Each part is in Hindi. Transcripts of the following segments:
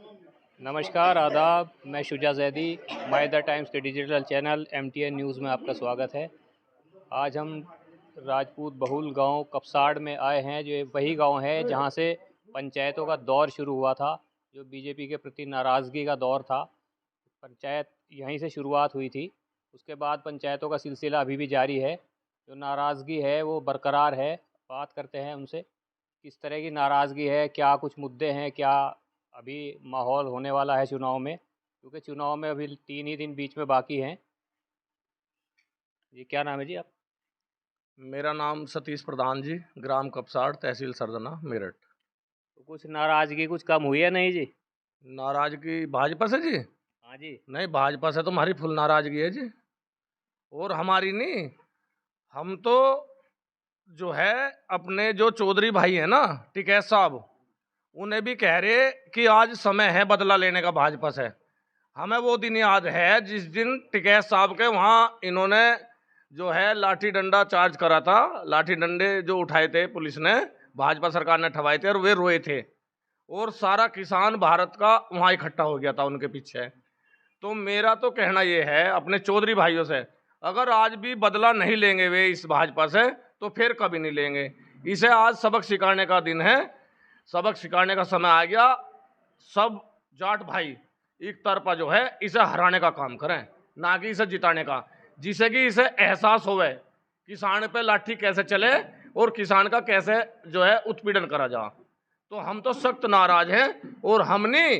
नमस्कार, आदाब। मैं Shuja Zaidi. My the times के डिजिटल चैनल MTN न्यूज़ में आपका स्वागत है। आज हम राजपूत बहुल गांव कपसाड़ में आए हैं, जो वही गांव है जहां से पंचायतों का दौर शुरू हुआ था, जो बीजेपी के प्रति नाराज़गी का दौर था। पंचायत यहीं से शुरुआत हुई थी। उसके बाद पंचायतों का सिलसिला अभी भी जारी है। जो नाराज़गी है वो बरकरार है। बात करते हैं उनसे, किस तरह की नाराज़गी है, क्या कुछ मुद्दे हैं, क्या अभी माहौल होने वाला है चुनाव में, क्योंकि चुनाव में अभी 3 ही दिन बीच में बाकी हैं। जी, क्या नाम है जी आप? मेरा नाम सतीश प्रधान जी, ग्राम कपसाड़, तहसील सरदना, मेरठ। तो कुछ नाराज़गी कुछ कम हुई है नहीं जी? नाराजगी भाजपा से जी? हाँ जी। नहीं, भाजपा से तो हमारी फुल नाराजगी है जी। और हमारी नहीं, हम तो जो है अपने जो चौधरी भाई है ना, टिकैत साहब, उन्हें भी कह रहे कि आज समय है बदला लेने का भाजपा से। हमें वो दिन याद है जिस दिन टिकैत साहब के वहाँ इन्होंने जो है लाठी डंडा चार्ज करा था। लाठी डंडे जो उठाए थे पुलिस ने, भाजपा सरकार ने ठवाए थे और वे रोए थे। और सारा किसान भारत का वहाँ इकट्ठा हो गया था उनके पीछे। तो मेरा तो कहना ये है अपने चौधरी भाइयों से, अगर आज भी बदला नहीं लेंगे वे इस भाजपा से, तो फिर कभी नहीं लेंगे। इसे आज सबक सिखाने का दिन है, सबक सिखाने का समय आ गया। सब जाट भाई एक तरफा जो है इसे हराने का काम करें, ना कि इसे जिताने का, जिससे कि इसे एहसास होवे किसान पे लाठी कैसे चले और किसान का कैसे जो है उत्पीड़न करा जा। तो हम तो सख्त नाराज हैं, और हमने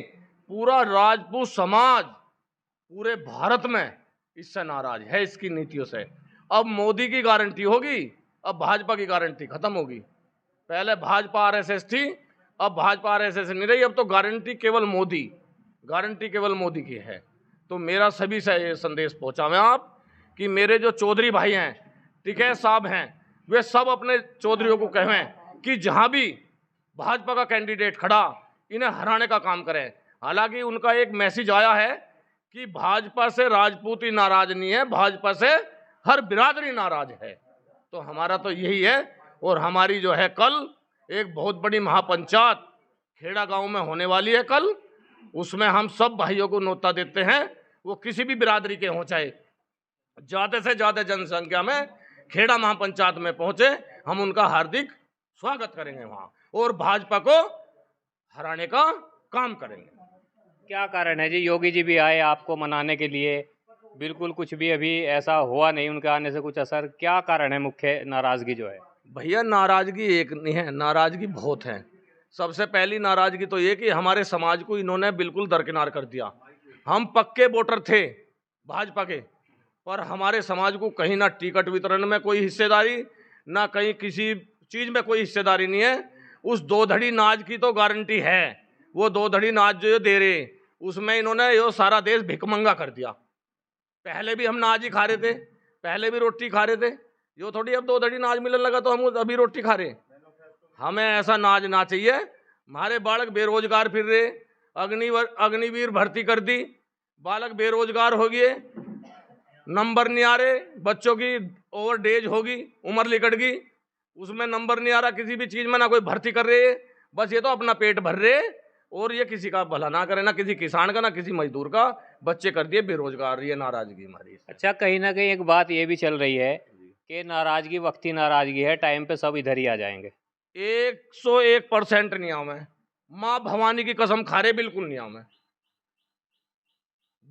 पूरा राजपूत समाज पूरे भारत में इससे नाराज है, इसकी नीतियों से। अब मोदी की गारंटी होगी, अब भाजपा की गारंटी खत्म होगी। पहले भाजपा आरएसएस थी, अब भाजपा आरएसएस नहीं रही, अब तो गारंटी केवल मोदी, गारंटी केवल मोदी की है। तो मेरा सभी से ये संदेश पहुंचा मैं आप कि मेरे जो चौधरी भाई हैं, टिकैत साहब हैं, वे सब अपने चौधरियों को कहें कि जहां भी भाजपा का कैंडिडेट खड़ा, इन्हें हराने का काम करें। हालांकि उनका एक मैसेज आया है कि भाजपा से राजपूत ही नाराज नहीं है, भाजपा से हर बिरादरी नाराज है। तो हमारा तो यही है। और हमारी जो है कल एक बहुत बड़ी महापंचायत खेड़ा गांव में होने वाली है कल, उसमें हम सब भाइयों को न्योता देते हैं, वो किसी भी बिरादरी के हों, चाहे ज्यादा से ज्यादा जनसंख्या में खेड़ा महापंचायत में पहुंचे, हम उनका हार्दिक स्वागत करेंगे वहां, और भाजपा को हराने का काम करेंगे। क्या कारण है जी, योगी जी भी आए आपको मनाने के लिए, बिल्कुल कुछ भी अभी ऐसा हुआ नहीं उनके आने से कुछ असर, क्या कारण है मुख्य नाराज़गी जो है? भैया नाराजगी एक नहीं है, नाराजगी बहुत है। सबसे पहली नाराजगी तो ये कि हमारे समाज को इन्होंने बिल्कुल दरकिनार कर दिया। हम पक्के वोटर थे भाजपा के, पर हमारे समाज को कहीं ना टिकट वितरण में कोई हिस्सेदारी, ना कहीं किसी चीज में कोई हिस्सेदारी नहीं है। उस दो धड़ी नाज की तो गारंटी है, वो दो धड़ी नाज जो ये दे रहे, उसमें इन्होंने ये सारा देश भिकमंगा कर दिया। पहले भी हम नाज ही खा रहे थे, पहले भी रोटी खा रहे थे, जो थोड़ी अब दो धड़ी नाज मिलने लगा तो हम अभी रोटी खा रहे। हमें ऐसा नाज ना चाहिए। हमारे बालक बेरोजगार फिर रहे, अग्निवीर भर्ती कर दी, बालक बेरोजगार हो गए, नंबर नहीं आ रहे, बच्चों की ओवर डेज होगी, उम्र लिकट गई, उसमें नंबर नहीं आ रहा किसी भी चीज में, ना कोई भर्ती कर रहे है। बस ये तो अपना पेट भर रहे, और ये किसी का भला ना करे, ना किसी किसान का, ना किसी मजदूर का। बच्चे कर दिए बेरोजगार, ये नाराजगी हमारी इससे। अच्छा, कहीं ना कहीं एक बात ये भी चल रही है कि नाराज़गी वक्ती नाराज़गी है, टाइम पे सब इधर ही आ जाएंगे। 101% नहीं आऊं मैं, माँ भवानी की कसम खा रहे, बिल्कुल नहीं आऊं मैं,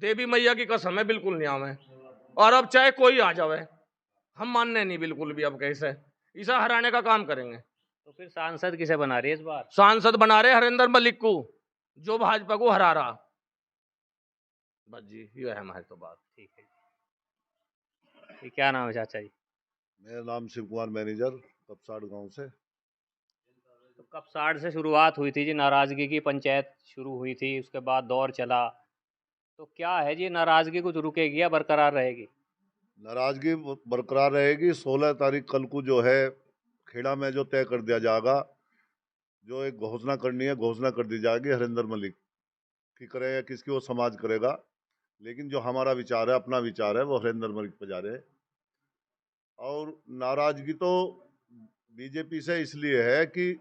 देवी मैया की कसम है, बिल्कुल नहीं आऊं मैं। और अब चाहे कोई आ जावे, हम मानने नहीं बिल्कुल भी। अब कैसे इसे हराने का काम करेंगे। तो फिर सांसद किसे बना रही है इस बार? सांसद बना रहे हरिंदर मलिक को, जो भाजपा को हरा रहा। बस जी, ये है हमारी तो बात। ठीक है। ये क्या नाम है चाचा जी? मेरा नाम शिव कुमार, मैनेजर, कपसाड़ गांव से। तो कब 60 से शुरुआत हुई थी जी नाराज़गी की, पंचायत शुरू हुई थी, उसके बाद दौर चला, तो क्या है जी, नाराज़गी कुछ रुकेगी या बरकरार रहेगी? नाराजगी बरकरार रहेगी। 16 तारीख कल को जो है खेड़ा में जो तय कर दिया जाएगा, जो एक घोषणा करनी है, घोषणा कर दी जाएगी। हरिंदर मलिक की करे या किसकी, वो समाज करेगा, लेकिन जो हमारा विचार है, अपना विचार है, वो हरिंदर मलिक पे जा रहे हैं। और नाराजगी तो बीजेपी से इसलिए है कि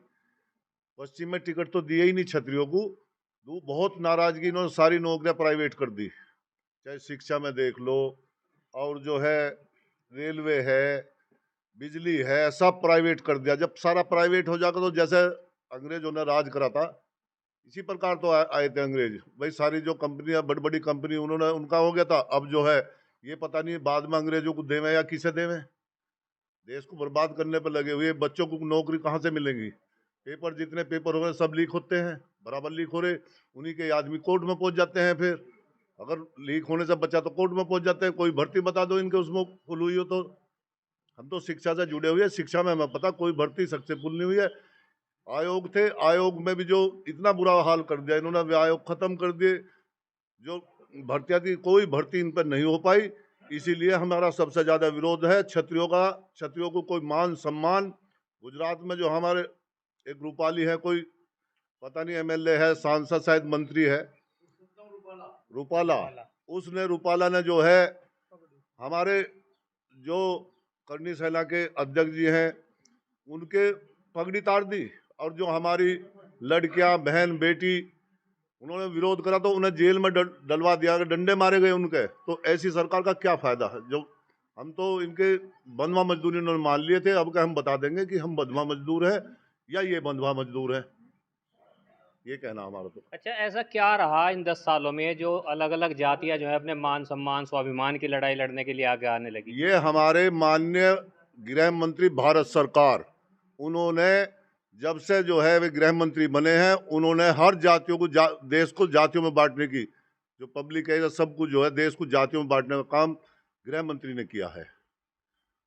पश्चिम में टिकट तो दिए ही नहीं क्षत्रियों को, बहुत नाराजगी, इन्होंने सारी नौकरियां प्राइवेट कर दी, चाहे शिक्षा में देख लो, और जो है रेलवे है, बिजली है, सब प्राइवेट कर दिया। जब सारा प्राइवेट हो जाएगा तो जैसे अंग्रेजों ने राज करा था, इसी प्रकार तो आए थे अंग्रेज भाई। सारी जो कंपनियां, बड़ी बड़ी कंपनी, उन्होंने उनका हो गया था। अब जो है ये पता नहीं बाद में अंग्रेजों को देवे या किसे देवे, देश को बर्बाद करने पर लगे हुए। बच्चों को नौकरी कहाँ से मिलेंगी? पेपर, जितने पेपर हो गए सब लीक होते हैं, बराबर लीक हो रहे। उन्हीं के आदमी कोर्ट में पहुंच जाते हैं। फिर अगर लीक होने से बच्चा तो कोर्ट में पहुंच जाते हैं। कोई भर्ती बता दो इनके उसमें फुल हुई हो तो। हम तो शिक्षा से जुड़े हुए हैं, शिक्षा में हमें पता कोई भर्ती सक्सेसफुल नहीं हुई है। आयोग थे, आयोग में भी जो इतना बुरा हाल कर दिया इन्होंने, आयोग खत्म कर दिए। जो भर्तियां थी, कोई भर्ती इन पर नहीं हो पाई। इसीलिए हमारा सबसे ज्यादा विरोध है क्षत्रियों का। क्षत्रियों को कोई मान सम्मान, गुजरात में जो हमारे एक रूपाली है, कोई पता नहीं एमएलए है, सांसद शायद मंत्री है, रूपाला, उसने, रूपाला ने जो है हमारे जो करनी सेना के अध्यक्ष जी हैं उनके पगड़ी तार दी। और जो हमारी लड़कियां, बहन, बेटी, उन्होंने विरोध करा तो उन्हें जेल में डलवा दिया, डंडे मारे गए उनके। तो ऐसी सरकार का क्या फायदा है? जो हम तो इनके बंधुआ मजदूरी उन्होंने मान लिए थे, अब क्या हम बता देंगे कि हम बंधुआ मजदूर है या ये बंधुआ मजदूर है? ये कहना हमारा तो। अच्छा, ऐसा क्या रहा इन 10 सालों में जो अलग अलग जातियां जो है अपने मान सम्मान स्वाभिमान की लड़ाई लड़ने के लिए आगे आने लगी? ये हमारे माननीय गृह मंत्री भारत सरकार, उन्होंने जब से जो है वे गृह मंत्री बने हैं, उन्होंने हर जातियों को देश को जातियों में बांटने की, जो पब्लिक है सब कुछ जो है देश को जातियों में बांटने का काम गृह मंत्री ने किया है।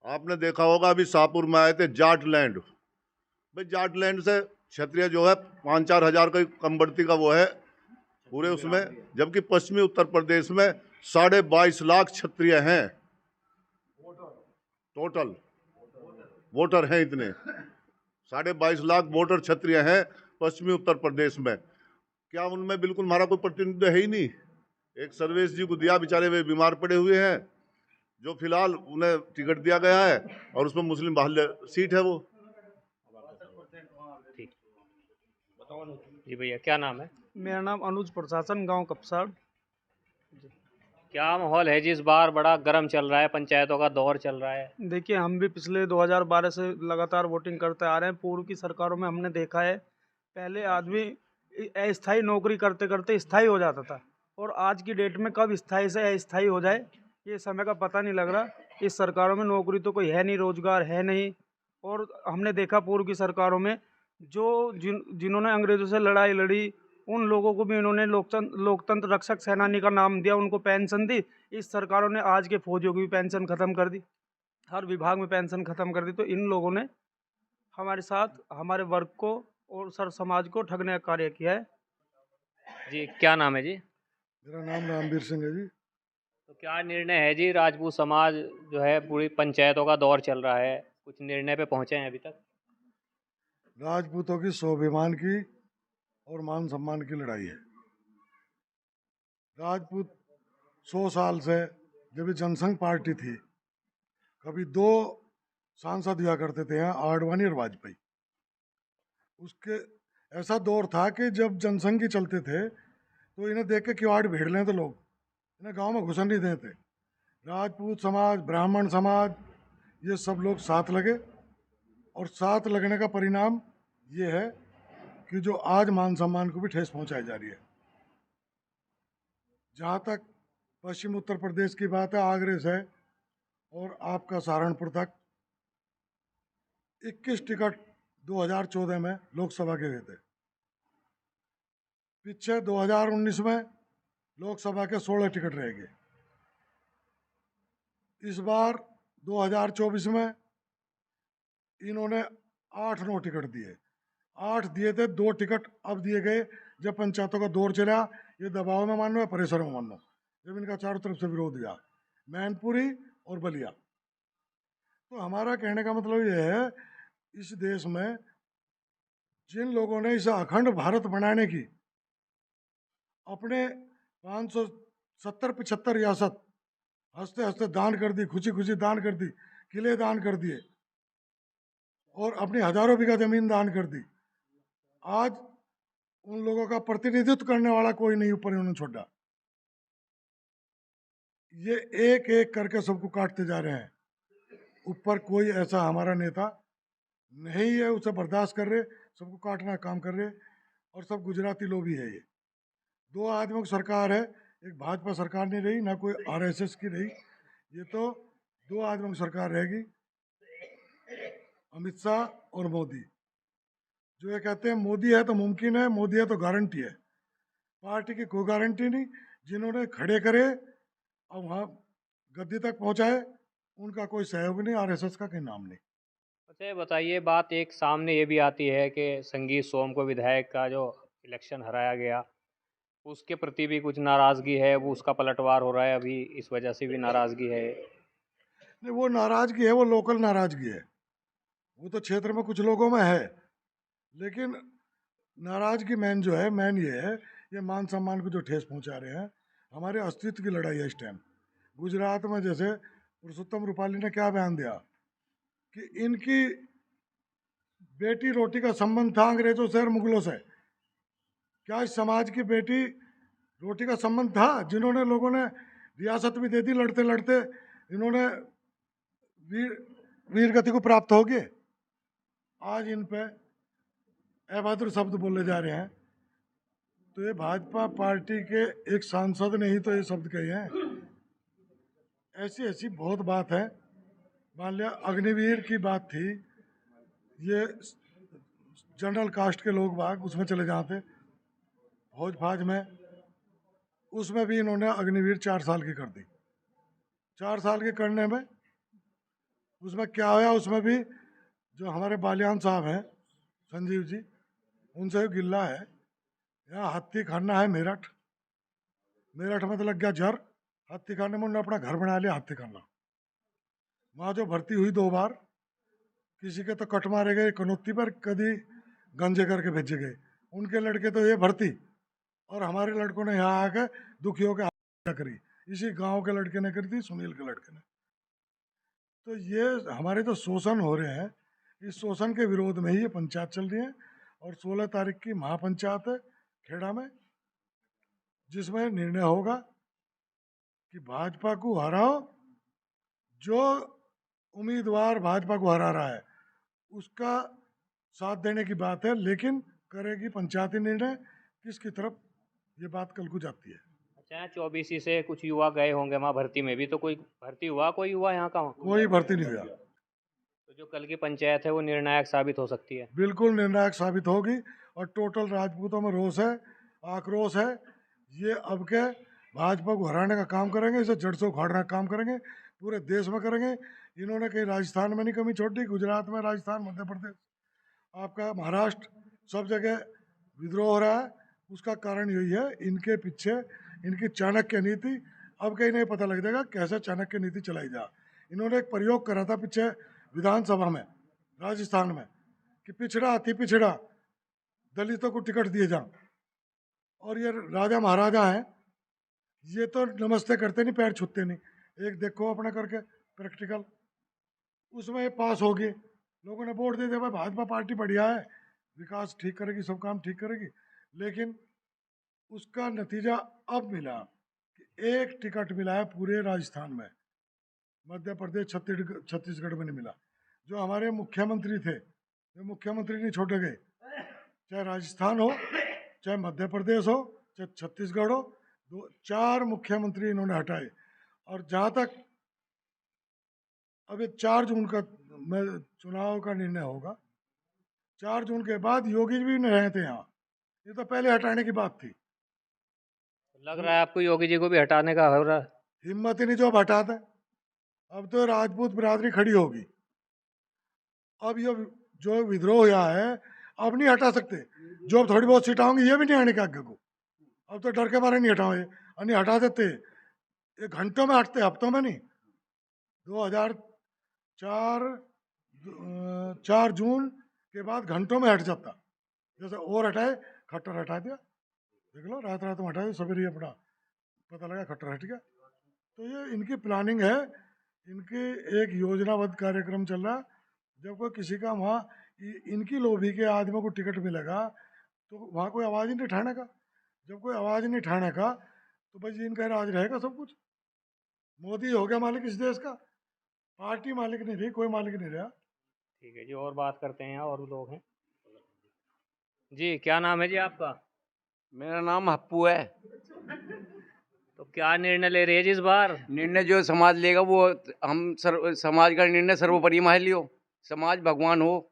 आपने देखा होगा अभी शाहपुर में आए थे जाट लैंड। भाई जाट लैंड से क्षत्रिय जो है 5-4 हजार का कम बढ़ती का वो है पूरे उसमें, जबकि पश्चिमी उत्तर प्रदेश में 22.5 लाख क्षत्रिय हैं टोटल वोटर हैं। इतने 22.5 लाख वोटर क्षत्रिय हैं पश्चिमी उत्तर प्रदेश में। क्या उनमें बिल्कुल हमारा कोई प्रतिनिधित्व है ही नहीं? एक सर्वेश जी को दिया, बेचारे वे बीमार पड़े हुए हैं, जो फिलहाल उन्हें टिकट दिया गया है और उसमें मुस्लिम बाहुल्य सीट है वो। ठीक, जी भैया क्या नाम है? मेरा नाम अनुज प्रशासन, गांव कपसाड़। क्या माहौल है जी? इस बार बड़ा गर्म चल रहा है, पंचायतों का दौर चल रहा है। देखिए, हम भी पिछले 2012 से लगातार वोटिंग करते आ रहे हैं। पूर्व की सरकारों में हमने देखा है, पहले आदमी अस्थायी नौकरी करते करते स्थायी हो जाता था, और आज की डेट में कब स्थायी से अस्थायी हो जाए ये समय का पता नहीं लग रहा। इस सरकारों में नौकरी तो कोई है नहीं, रोजगार है नहीं। और हमने देखा पूर्व की सरकारों में जो जिन्होंने अंग्रेजों से लड़ाई लड़ी, उन लोगों को भी इन्होंने लोकतंत्र रक्षक सेनानी का नाम दिया, उनको पेंशन दी। इस सरकारों ने आज के फौजियों की भी पेंशन ख़त्म कर दी, हर विभाग में पेंशन ख़त्म कर दी। तो इन लोगों ने हमारे साथ हमारे वर्ग को और सर समाज को ठगने का कार्य किया है। जी क्या नाम है जी? मेरा नाम रामवीर सिंह है जी। तो क्या निर्णय है जी? राजपूत समाज जो है पूरी पंचायतों का दौर चल रहा है, कुछ निर्णय पे पहुंचे हैं अभी तक? राजपूतों की स्वाभिमान की और मान सम्मान की लड़ाई है। राजपूत 100 साल से, जब ये जनसंघ पार्टी थी, कभी 2 सांसद हुआ करते थे यहाँ, आडवाणी और वाजपेयी। उसके ऐसा दौर था कि जब जनसंघ की चलते थे तो इन्हें देख के किवाड़ भीड़ लें तो लोग इन्हें गांव में घुसन नहीं देते। राजपूत समाज, ब्राह्मण समाज, ये सब लोग साथ लगे, और साथ लगने का परिणाम ये है कि जो आज मान सम्मान को भी ठेस पहुंचाई जा रही है। जहाँ तक पश्चिम उत्तर प्रदेश की बात है, आगरे से और आपका सहारनपुर तक 21 टिकट 2014 में लोकसभा के गए थे। पीछे 2019 में लोकसभा के 16 टिकट रह गए। इस बार 2024 में इन्होंने 8-9 टिकट दिए। 8 दिए थे, 2 टिकट अब दिए गए जब पंचायतों का दौर चला। ये दबाव में मानो या प्रेशर में मानो, जब इनका चारों तरफ से विरोध हुआ, मैनपुरी और बलिया। तो हमारा कहने का मतलब ये है, इस देश में जिन लोगों ने इसे अखंड भारत बनाने की अपने 570-75 रियासत हंसते हंसते दान कर दी, खुशी खुशी दान कर दी, किले दान कर दिए और अपनी हजारों बीघा जमीन दान कर दी। आज उन लोगों का प्रतिनिधित्व करने वाला कोई नहीं ऊपर इन्होंने छोड़ा। ये एक एक करके सबको काटते जा रहे हैं। ऊपर कोई ऐसा हमारा नेता नहीं है, उसे बर्दाश्त कर रहे, सबको काटना काम कर रहे, और सब गुजराती लोभी है। ये दो आदमियों की सरकार है, एक भाजपा सरकार नहीं रही, ना कोई आरएसएस की रही। ये तो दो आदमियों की सरकार रहेगी, अमित शाह और मोदी। जो ये कहते हैं मोदी है तो मुमकिन है, मोदी है तो गारंटी है। पार्टी की कोई गारंटी नहीं। जिन्होंने खड़े करे और वहाँ गद्दी तक पहुँचाए, उनका कोई सहयोग नहीं, आरएसएस का कोई नाम नहीं। अच्छा ये बताइए, बात एक सामने ये भी आती है कि संगीत सोम को विधायक का जो इलेक्शन हराया गया, उसके प्रति भी कुछ नाराज़गी है, वो उसका पलटवार हो रहा है अभी, इस वजह से भी नाराज़गी है। नहीं, वो नाराजगी है, वो लोकल नाराजगी है। वो तो क्षेत्र में कुछ लोगों में है, लेकिन नाराजगी मेन जो है, मेन ये है, ये मान सम्मान को जो ठेस पहुंचा रहे हैं। हमारे अस्तित्व की लड़ाई है इस टाइम। गुजरात में जैसे पुरुषोत्तम रूपाली ने क्या बयान दिया कि इनकी बेटी रोटी का संबंध था अंग्रेजों से और मुगलों से। क्या इस समाज की बेटी रोटी का संबंध था? जिन्होंने लोगों ने रियासत भी दे दी लड़ते लड़ते, इन्होंने वीर वीर गति को प्राप्त हो गए। आज इन पे अभद्र शब्द बोले जा रहे हैं। तो ये भाजपा पार्टी के एक सांसद ने ही तो ये शब्द कहे हैं। ऐसी ऐसी बहुत बात है। मान लिया अग्निवीर की बात थी, ये जनरल कास्ट के लोग बाग उसमें चले जाते, फौज फाज में, उसमें भी इन्होंने अग्निवीर 4 साल की कर दी। 4 साल के करने में उसमें क्या होया, उसमें भी जो हमारे बालियान साहब हैं संजीव जी, उनसे गिल्ला है। यहाँ हत्ती खाना है मेरठ, मेरठ में तो लग गया जर, हत्ती खाने में उन्होंने अपना घर बना लिया हत्ती खाना। वहाँ जो भर्ती हुई 2 बार, किसी के तो कट मारे गए कनौती पर, कभी गंजे करके भेजे गए। उनके लड़के तो ये भर्ती, और हमारे लड़कों ने यहाँ आके दुखियों के हत्या करी। इसी गांव के लड़के ने करी थी, सुनील के लड़के ने। तो ये हमारे जो शोषण हो रहे हैं, इस शोषण के विरोध में ही ये पंचायत चल रही है। और 16 तारीख की महापंचायत है खेड़ा में, जिसमें निर्णय होगा कि भाजपा को हराओ। जो उम्मीदवार भाजपा को हरा रहा है उसका साथ देने की बात है, लेकिन करेगी पंचायती निर्णय किसकी तरफ, ये बात कल को जाती है। अच्छा 24 से कुछ युवा गए होंगे वहाँ भर्ती में भी, तो कोई भर्ती हुआ, कोई हुआ यहाँ का? कोई भर्ती नहीं हुआ। तो जो कल की पंचायत है वो निर्णायक साबित हो सकती है। बिल्कुल निर्णायक साबित होगी। और टोटल राजपूतों में रोष है, आक्रोश है। ये अब के भाजपा को हराने का काम करेंगे, इसे जड़ से उखाड़ने का काम करेंगे, पूरे देश में करेंगे। इन्होंने कहीं राजस्थान में नहीं कमी छोड़ दी, गुजरात में, राजस्थान, मध्य प्रदेश, आपका महाराष्ट्र, सब जगह विद्रोह हो रहा है। उसका कारण यही है, इनके पीछे इनकी चाणक्य नीति। अब कहीं नहीं पता लग जाएगा कैसे चाणक्य नीति चलाई जा। इन्होंने एक प्रयोग करा था पीछे विधानसभा में राजस्थान में कि पिछड़ा अति पिछड़ा दलितों को टिकट दिए जाए। और ये राजा महाराजा हैं, ये तो नमस्ते करते नहीं, पैर छूते नहीं। एक देखो अपना करके प्रैक्टिकल, उसमें ये पास हो गए। लोगों ने वोट दे दिया, भाई भाजपा पार्टी बढ़िया है, विकास ठीक करेगी, सब काम ठीक करेगी। लेकिन उसका नतीजा अब मिला कि एक टिकट मिला है पूरे राजस्थान में, मध्य प्रदेश, छत्तीसगढ़ में नहीं मिला। जो हमारे मुख्यमंत्री थे, वे मुख्यमंत्री नहीं छोड़े गए, चाहे राजस्थान हो, चाहे मध्य प्रदेश हो, चाहे छत्तीसगढ़ हो। 4 मुख्यमंत्री इन्होंने हटाए। और जहाँ तक अब 4 जून का चुनाव का निर्णय होगा, 4 जून के बाद योगी जी भी नहीं रहे थे यहाँ, ये तो पहले हटाने की बात थी। लग रहा है आपको योगी जी को भी हटाने का हो रहा है? हिम्मत ही नहीं जो अब हटाते। अब तो राजपूत बिरादरी खड़ी होगी। अब ये जो विद्रोह हुआ है अब नहीं हटा सकते। जो अब थोड़ी बहुत सीटें होंगी ये भी नहीं आने के आगे को। अब तो डर के मारे नहीं हटाओ, और नहीं हटा देते, ये घंटों में हटते, हफ्तों में नहीं। 4 जून के बाद घंटों में हट जाता। जैसे और हटाए, खट्टर हटा दिया, देख लो, रात रात में हटा दिया, सवेरे अपना पता लगा खट्टर हट गया। तो ये इनकी प्लानिंग है, इनकी एक योजनाबद्ध कार्यक्रम चल रहा है। जब कोई किसी का वहाँ इनकी लोभी के आदमियों को टिकट मिलेगा तो वहाँ कोई आवाज़ ही नहीं उठाने का। जब कोई आवाज़ नहीं उठाने का तो भाई जी इनका राज रहेगा सब कुछ। मोदी हो गया मालिक इस देश का, पार्टी मालिक नहीं रही, कोई मालिक नहीं रहा। ठीक है जी, और बात करते हैं, और भी लोग हैं जी। क्या नाम है जी आपका? मेरा नाम हप्पू है। तो क्या निर्णय ले रही है जी इस बार? निर्णय जो समाज लेगा वो समाज का निर्णय सर्वोपरि मान लियो। समाज भगवान हो।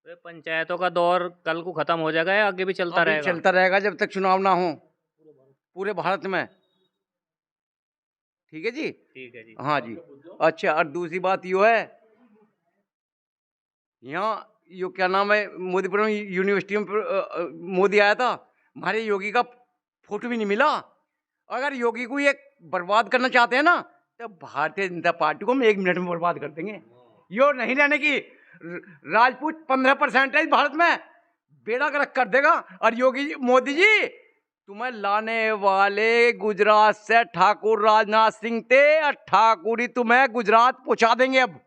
तो ये पंचायतों का दौर कल को खत्म हो जाएगा या आगे भी चलता अभी रहेगा? चलता रहेगा जब तक चुनाव ना हो पूरे भारत में। ठीक है जी। ठीक है जी। हाँ जी। अच्छा, और दूसरी बात यो है, यहाँ यो क्या नाम है, मोदीपुरम यूनिवर्सिटी में मोदी आया था, हमारे योगी का फोटो भी नहीं मिला। अगर योगी को ये बर्बाद करना चाहते हैं ना, तो भारतीय जनता पार्टी को हम 1 मिनट में बर्बाद कर देंगे। यो नहीं रहने की राजपूत 15% है इस भारत में, बेड़ा गर्क कर देगा। और योगी मोदी जी तुम्हें लाने वाले गुजरात से ठाकुर राजनाथ सिंह थे, और ठाकुर ही तुम्हें गुजरात पहुंचा देंगे। अब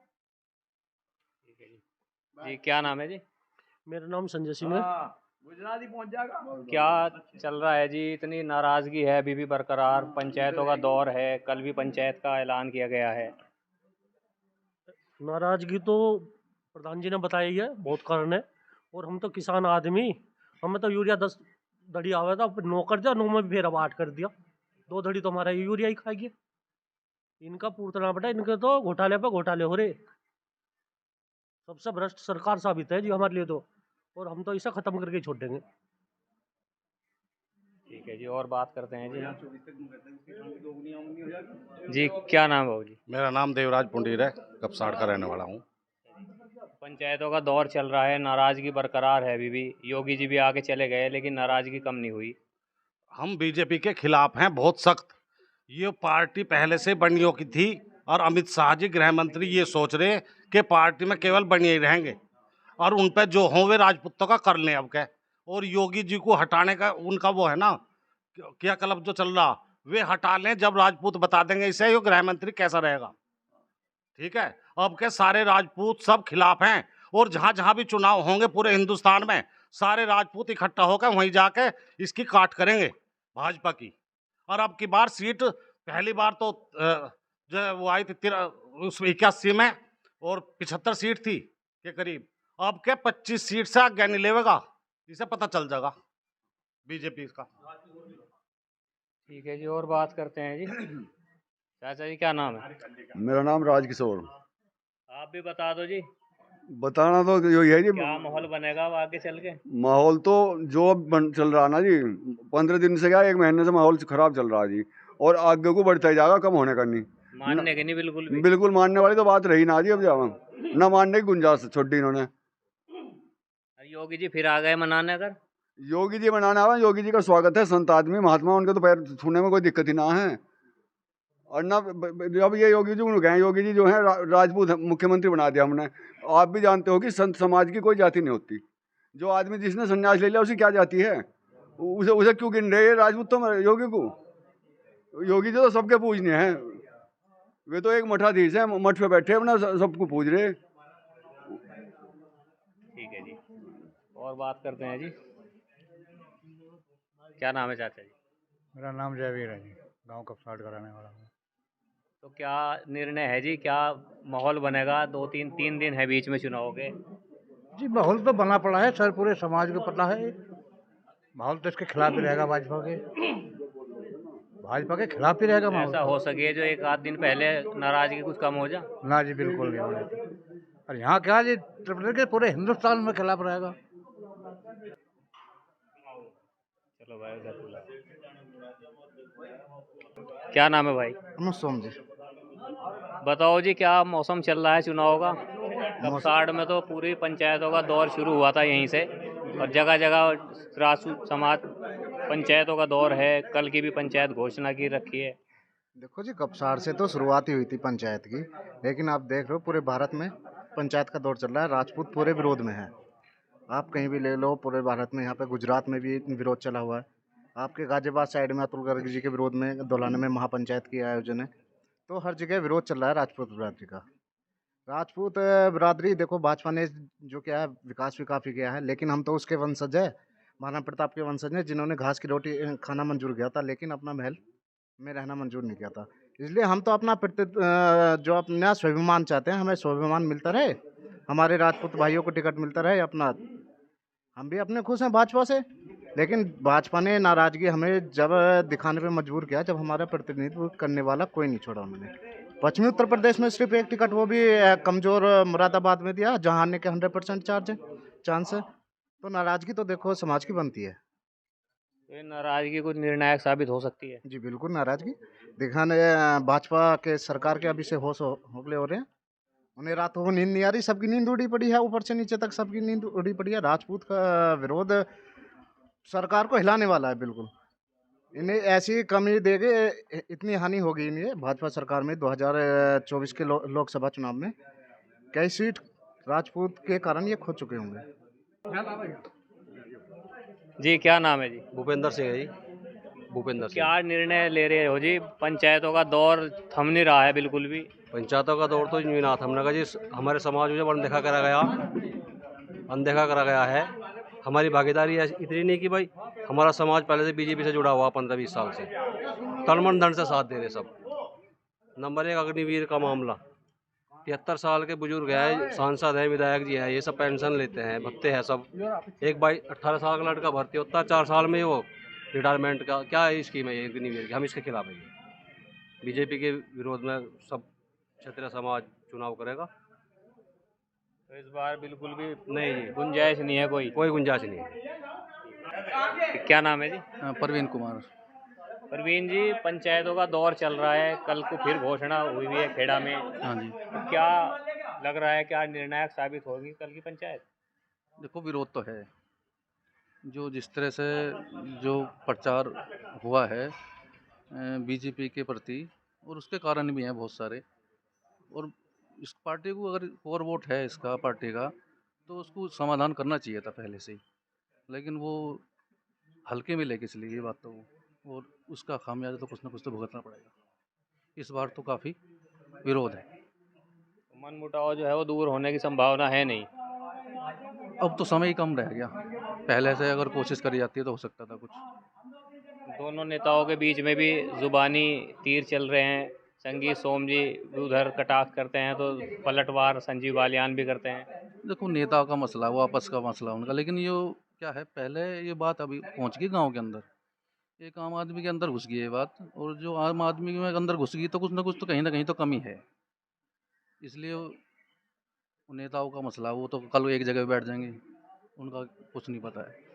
जी क्या नाम है जी? मेरा नाम संजय सिंह है। गुजरात ही पहुंच जाएगा। क्या चल रहा है जी? इतनी नाराजगी है अभी भी बरकरार, पंचायतों का दौर है, कल भी पंचायत का ऐलान किया गया है। नाराजगी तो प्रधान जी ने बताई है, बहुत कारण है। और हम तो किसान आदमी, हमें तो यूरिया 10 धड़ी आवा था, 9 कर दिया, 9 में भी फिर अब 8 कर दिया। 2 धड़ी तो हमारा यूरिया ही खाएगी। इनका पूतना बेटा, इनके तो घोटाले पे घोटाले हो रहे। सबसे भ्रष्ट सरकार साबित है जी हमारे लिए तो, और हम तो इसे खत्म करके ही छोड़ देंगे। ठीक है जी, और बात करते हैं जी। जी क्या नाम है जी? मेरा नाम देवराज पुंडीर है, कपसाड़ का रहने वाला हूँ। पंचायतों का दौर चल रहा है, नाराजगी बरकरार है अभी भी। योगी जी भी आगे चले गए लेकिन नाराजगी कम नहीं हुई। हम बीजेपी के खिलाफ हैं, बहुत सख्त। ये पार्टी पहले से बनियों की थी, और अमित शाह जी गृह मंत्री ये सोच रहे कि पार्टी में केवल बनिए ही रहेंगे, और उन पे जो हों वे राजपूतों का कर लें अब क्या। और योगी जी को हटाने का उनका वो है ना, क्या क्लब जो चल रहा, वे हटा लें। जब राजपूत बता देंगे इसे ये गृह मंत्री कैसा रहेगा। ठीक है, अब के सारे राजपूत सब खिलाफ हैं, और जहां जहां भी चुनाव होंगे पूरे हिंदुस्तान में सारे राजपूत इकट्ठा होकर वहीं जाके इसकी काट करेंगे भाजपा की। और अब की बार सीट पहली बार तो जो वो आई थी 81 में, और 75 सीट थी के करीब। अब के 25 सीट से आगे नहीं लेगा, इसे पता चल जाएगा बीजेपी का। ठीक है जी, और बात करते हैं जी। चाचा जी क्या नाम है? मेरा नाम राजकिशोर। आप भी बता दो जी, बताना तो यही है जी, क्या माहौल बनेगा अब आगे चल के? माहौल तो जो चल रहा ना जी, 15 दिन से क्या 1 महीने से माहौल खराब चल रहा है जी, और आगे को बढ़ता ही जाएगा, कम होने का नहीं। मानने के नहीं बिल्कुल भी? बिल्कुल मानने वाली तो बात रही ना जी, अब जाओ ना मानने की गुंजाइश छोड़ दी इन्होंने। योगी जी फिर आ गए मनाने। अगर योगी जी बनाना है, योगी जी का स्वागत है, संत आदमी महात्मा, उनके तो पैर छूने में कोई दिक्कत ही ना है। और ना अब ये योगी जी गए, योगी जी जो है राजपूत मुख्यमंत्री बना दिया हमने। आप भी जानते हो कि संत समाज की कोई जाति नहीं होती। जो आदमी जिसने संन्यास ले लिया उसी क्या जाति है, उसे क्यों गिन रहे हैं राजपूतों में योगी को? योगी जी तो सबके पूजनीय हैं, वे तो एक मठाधीश है, मठ पे बैठे अपना सबको पूज रहे। ठीक है जी, और बात करते हैं जी। क्या नाम है चाचा जी? मेरा नाम जयवीर है जी, गांव कपसाड़ का रहने वाला हूँ। तो क्या निर्णय है जी, क्या माहौल बनेगा? 2-3 दिन है बीच में चुनाव के। जी माहौल तो बना पड़ा है सर, पूरे समाज को पता है। माहौल तो इसके खिलाफ ही रहेगा, भाजपा के खिलाफ ही रहेगा माहौल। ऐसा हो सके जो 1-8 दिन पहले नाराजगी कुछ कम हो जा? ना जी, बिल्कुल नहीं होने दी। और यहाँ क्या जी, त्रिपुरा के पूरे हिंदुस्तान में खिलाफ रहेगा। चलो भाई उधर बुला। क्या नाम है भाई? सोम जी। बताओ जी, क्या मौसम चल रहा है चुनाव का? कपसाड़ में तो पूरी पंचायतों का दौर शुरू हुआ था यहीं से, और जगह जगह राजपूत समाज पंचायतों का दौर है। कल की भी पंचायत घोषणा की रखी है। देखो जी, कपसाड़ से तो शुरुआत ही हुई थी पंचायत की, लेकिन आप देख रहे हो पूरे भारत में पंचायत का दौर चल रहा है। राजपूत पूरे विरोध में है, आप कहीं भी ले लो पूरे भारत में। यहाँ पे गुजरात में भी विरोध चला हुआ है। आपके गाजियाबाद साइड में अतुल गर्ग जी के विरोध में दोलाने में महापंचायत की आयोजन है। तो हर जगह विरोध चल रहा है राजपूत बिरादरी का। राजपूत बिरादरी देखो, भाजपा ने जो क्या है विकास भी काफ़ी किया है, लेकिन हम तो उसके वंशज है। महाराणा प्रताप के वंशज ने, जिन्होंने घास की रोटी खाना मंजूर किया था, लेकिन अपना महल में रहना मंजूर नहीं किया था। इसलिए हम तो अपना जो अपना स्वाभिमान चाहते हैं, हमें स्वाभिमान मिलता रहे, हमारे राजपूत भाइयों को टिकट मिलता रहे अपना। हम भी अपने खुश हैं भाजपा से, लेकिन भाजपा ने नाराजगी हमें जब दिखाने पे मजबूर किया, जब हमारा प्रतिनिधित्व करने वाला कोई नहीं छोड़ा उन्होंने। पश्चिमी उत्तर प्रदेश में सिर्फ एक टिकट, वो भी कमजोर मुरादाबाद में दिया, जहाँ आने के 100% चांस है। तो नाराजगी तो देखो समाज की बनती है। तो ये नाराजगी कुछ निर्णायक साबित हो सकती है। जी बिल्कुल, नाराजगी दिखाने भाजपा के सरकार के अभी से होश होगले हो रहे हैं। उन्हें रातों को नींद नहीं आ रही, सबकी नींद उड़ी पड़ी है, ऊपर से नीचे तक सबकी नींद उड़ी पड़ी है। राजपूत का विरोध सरकार को हिलाने वाला है बिल्कुल। इन्हें ऐसी कमी देगे, इतनी हानि होगी इन्हें भाजपा सरकार में 2024 के लोकसभा चुनाव में कई सीट राजपूत के कारण ये खो चुके होंगे। जी क्या नाम है जी? भूपेंद्र सिंह है जी, भूपेंद्र सिंह। क्या निर्णय ले रहे हो जी? पंचायतों का दौर थम नहीं रहा है बिल्कुल भी। पंचायतों का दौर तो यूँ ना थमने का जी, हमारे समाज में अनदेखा करा गया है। हमारी भागीदारी इतनी नहीं कि भाई हमारा समाज पहले से बीजेपी से जुड़ा हुआ 15-20 साल से, तन मन धन से साथ दे रहे सब। नंबर 1 अग्निवीर का मामला, 73 साल के बुजुर्ग है, सांसद है, विधायक जी है, ये सब पेंशन लेते हैं, भत्ते हैं सब। एक भाई 18 साल का लड़का भर्ती होता है, 4 साल में वो रिटायरमेंट का क्या स्कीम है ये अग्निवीर की? हम इसके खिलाफ है। बीजेपी के विरोध में सब क्षत्रिय समाज चुनाव करेगा। तो इस बार बिल्कुल भी नहीं जी, गुंजाइश नहीं है, कोई गुंजाइश नहीं है। क्या नाम है जी? परवीन कुमार। परवीन जी, पंचायतों का दौर चल रहा है, कल को फिर घोषणा हुई है खेड़ा में। हाँ जी, तो क्या लग रहा है, क्या निर्णायक साबित होगी कल की पंचायत? देखो विरोध तो है, जो जिस तरह से जो प्रचार हुआ है बीजेपी के प्रति, और उसके कारण भी हैं बहुत सारे। और इस पार्टी को अगर और वोट है इसका पार्टी का, तो उसको समाधान करना चाहिए था पहले से ही, लेकिन वो हल्के में लेके चली ये बात तो, और उसका खामियाजा तो कुछ ना कुछ तो भुगतना पड़ेगा। इस बार तो काफ़ी विरोध है। मन मुटाव जो है वो दूर होने की संभावना है नहीं? अब तो समय ही कम रह गया, पहले से अगर कोशिश करी जाती है तो हो सकता था कुछ। दोनों नेताओं के बीच में भी जुबानी तीर चल रहे हैं। संगीत सोम जी उधर कटाक्ष करते हैं तो पलटवार संजीव बालियान भी करते हैं। देखो नेताओं का मसला, वो आपस का मसला उनका, लेकिन ये क्या है, पहले ये बात अभी पहुंच गई गांव के अंदर, एक आम आदमी के अंदर घुस गई ये बात, और जो आम आदमी के अंदर घुस गई तो कुछ ना कुछ तो कहीं ना कहीं तो कमी है। इसलिए नेताओं का मसला, वो तो कल एक जगह बैठ जाएंगे, उनका कुछ नहीं पता है।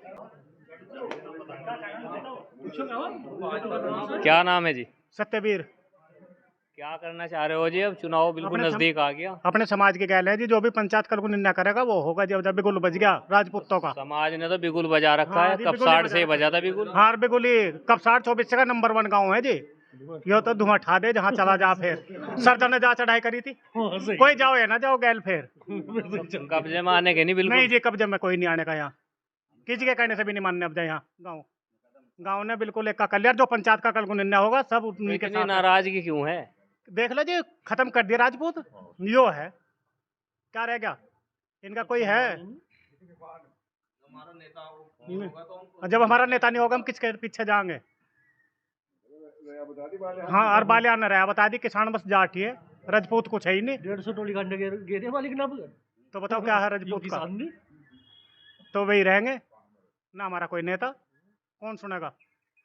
क्या नाम है जी? सत्यवीर। क्या करना चाह रहे हो जी? अब चुनाव बिल्कुल नजदीक आ गया। अपने समाज के कहले हैं जी, जो भी पंचायत कल को निर्णय करेगा वो होगा। जब बिगुल बज गया राजपूतों का, समाज ने तो बिगुल बजा रखा है, कपसाड़ से बजा था बिगुल। हाँ बिगुल ही कपसाड़ 24 का नंबर 1 गाँव है जी। यो तो धुआं ठा दे जहाँ चला जा। फिर सरदार ने जहाँ चढ़ाई करी थी, कोई जाओ या ना जाओ गैल। फिर कब्जे में आने के नहीं? बिल्कुल नहीं जी, कब्जे में कोई नहीं आने का। यहाँ किसी के कहने से भी नहीं मानने। अब यहाँ गाँव ने बिल्कुल एक का कल्याण, जो पंचायत का कल को निर्णय होगा सब उन्हीं के साथ। नाराजगी क्यों है? देख लो जी, खत्म कर दिया राजपूत, यो है, क्या रह गया इनका? कोई है? जब हमारा नेता नहीं होगा हम किसके पीछे जाएंगे? हाँ, और बालियान न रहा, बता दी किसान बस जाट ही है, राजपूत कुछ है ही नहीं। 150 टोली कांडे गेरे मालिक ना, तो बताओ क्या है राजपूत का? तो वही रहेंगे ना, हमारा कोई नेता। कौन सुनेगा?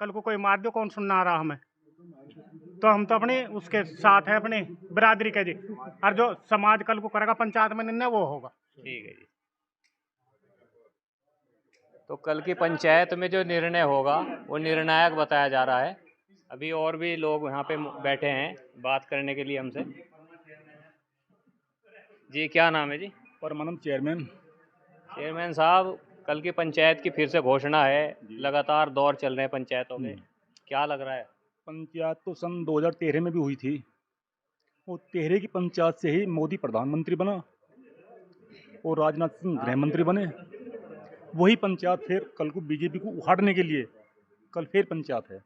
कल को कोई मार दो, कौन सुनना आ रहा हमें? तो हम तो अपने उसके साथ हैं, अपनी बिरादरी के जी। और जो समाज कल को करेगा पंचायत में निर्णय, वो होगा। ठीक है जी। तो कल की पंचायत में जो निर्णय होगा वो निर्णायक बताया जा रहा है। अभी और भी लोग यहाँ पे बैठे हैं बात करने के लिए हमसे। जी क्या नाम है जी? परमानंद चेयरमैन। चेयरमैन साहब, कल की पंचायत की फिर से घोषणा है, लगातार दौर चल रहे हैं पंचायतों में, क्या लग रहा है? पंचायत तो सन 2013 में भी हुई थी, वो 13 की पंचायत से ही मोदी प्रधानमंत्री बना और राजनाथ सिंह गृह मंत्री बने। वही पंचायत फिर कल को बीजेपी को उखाड़ने के लिए कल फिर पंचायत है,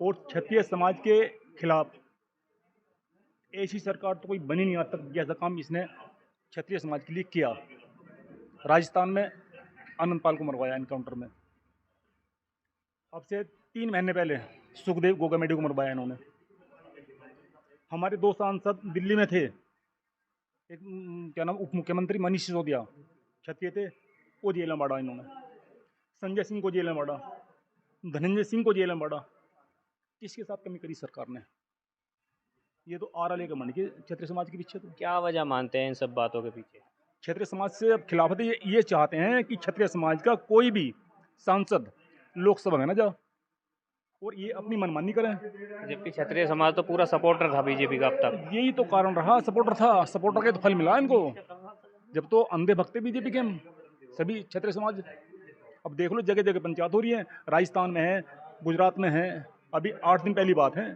और क्षत्रिय समाज के खिलाफ ऐसी सरकार तो कोई बनी नहीं आज तक, जैसा काम इसने क्षत्रिय समाज के लिए किया। राजस्थान में आनंद पाल को मरवाया इनकाउंटर में। अब से 3 महीने पहले सुखदेव गोगामेडी को मरवाया इन्होंने। हमारे 2 सांसद दिल्ली में थे, एक क्या नाम उप मुख्यमंत्री मनीष सिसोदिया क्षत्रिय थे, वो जेल में मारा इन्होंने। संजय सिंह को जेल में मारा, धनंजय सिंह को जेल में मारा। किसके साथ कमी करी सरकार ने? ये तो आ रहा लेकर मंडी के क्षत्रिय समाज के पीछे। तो क्या वजह मानते हैं इन सब बातों के पीछे? क्षत्रिय समाज से अब खिलाफत ये चाहते हैं कि क्षत्रिय समाज का कोई भी सांसद लोकसभा में ना जाए और ये अपनी मनमानी करें। जबकि क्षत्रिय समाज तो पूरा सपोर्टर था बीजेपी का अब तक। यही तो कारण रहा, सपोर्टर था, सपोर्टर के तो फल मिला इनको। जब तो अंधे भक्त बीजेपी के सभी क्षत्रिय समाज। अब देख लो जगह जगह पंचायत हो रही है, राजस्थान में है, गुजरात में है। अभी 8 दिन पहली बात है,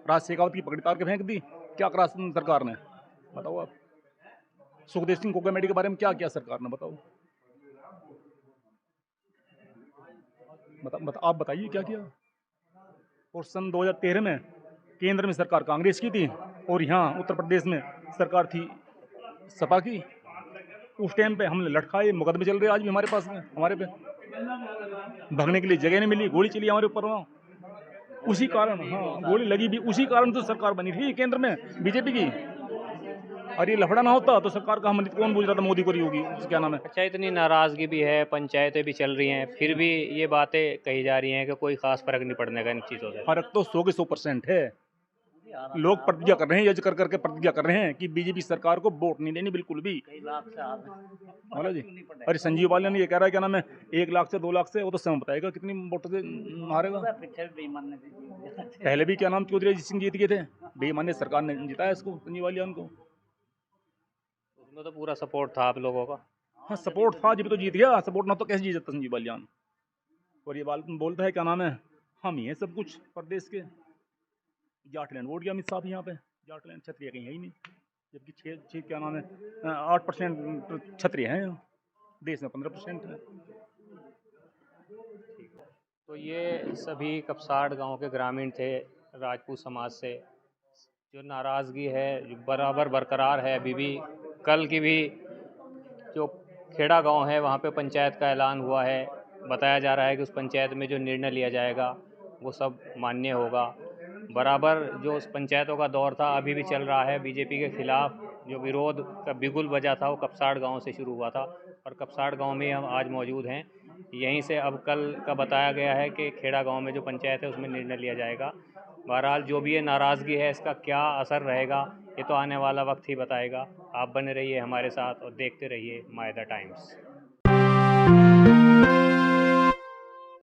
राज शेखावत की पकड़ी तार के फेंक दी। क्या करा सरकार ने बताओ आप? सुखदेव सिंह गोगामेडी के बारे में क्या किया सरकार ने बताओ? आप बताइए क्या किया? और सन 2013 में केंद्र में सरकार कांग्रेस की थी और यहाँ उत्तर प्रदेश में सरकार थी सपा की। उस टाइम पे हमने लटकाए, मुकदमे चल रहे आज भी हमारे पास में, हमारे पे भागने के लिए जगह नहीं मिली, गोली चली हमारे ऊपर। वहाँ उसी कारण, हाँ गोली लगी भी उसी कारण तो सरकार बनी थी केंद्र में बीजेपी की। और ये लफड़ा ना होता तो सरकार का हम कौन पूछ रहा था मोदी को रही होगी, क्या नाम है। अच्छा, इतनी नाराज़गी भी है, पंचायतें भी चल रही हैं, फिर भी ये बातें कही जा रही हैं कि कोई खास फर्क नहीं पड़ने का इन चीज़ों से। फर्क तो 100 के 100% है। लोग प्रतिज्ञा कर रहे हैं, यज्ञ कर करके प्रतिज्ञा कर रहे हैं कि बीजेपी सरकार को वोट नहीं देनी बिल्कुल भी। बोला जी। अरे संजीव बालियान ये कह रहा है क्या नाम है, 1 लाख से 2 लाख से, वो तो समय बताएगा कितनी वोट से हारेगा। पहले भी क्या नाम चौधरी अजीत सिंह जीत गए थे, बेईमानी सरकार ने जिताया इसको, संजीव बालियान को। उसमें तो पूरा सपोर्ट था आप लोगों का। हाँ सपोर्ट था, जब तो जीत गया। सपोर्ट ना तो कैसे जीत जाता संजीव बालियान? और ये बोलता है क्या नाम है, हम ही हैं सब कुछ प्रदेश के। जाटलैंड वोट गया अमित शाह यहाँ पे, जाटलैंड क्षत्रिय कहीं है ही नहीं। जबकि 6 क्या नाम है 8% क्षत्रिय हैं, देश में 15% है। तो ये सभी कपसाड़ गांव के ग्रामीण थे राजपूत समाज से। जो नाराज़गी है जो बराबर बरकरार है अभी भी। कल की भी जो खेड़ा गांव है वहाँ पे पंचायत का ऐलान हुआ है। बताया जा रहा है कि उस पंचायत में जो निर्णय लिया जाएगा वो सब मान्य होगा। बराबर जो उस पंचायतों का दौर था अभी भी चल रहा है। बीजेपी के खिलाफ जो विरोध का बिगुल बजा था वो कपसाड़ गांव से शुरू हुआ था और कपसाड़ गांव में हम आज मौजूद हैं। यहीं से अब कल का बताया गया है कि खेड़ा गांव में जो पंचायत है उसमें निर्णय लिया जाएगा। बहरहाल जो भी ये नाराज़गी है इसका क्या असर रहेगा ये तो आने वाला वक्त ही बताएगा। आप बने रहिए हमारे साथ और देखते रहिए मायदा टाइम्स।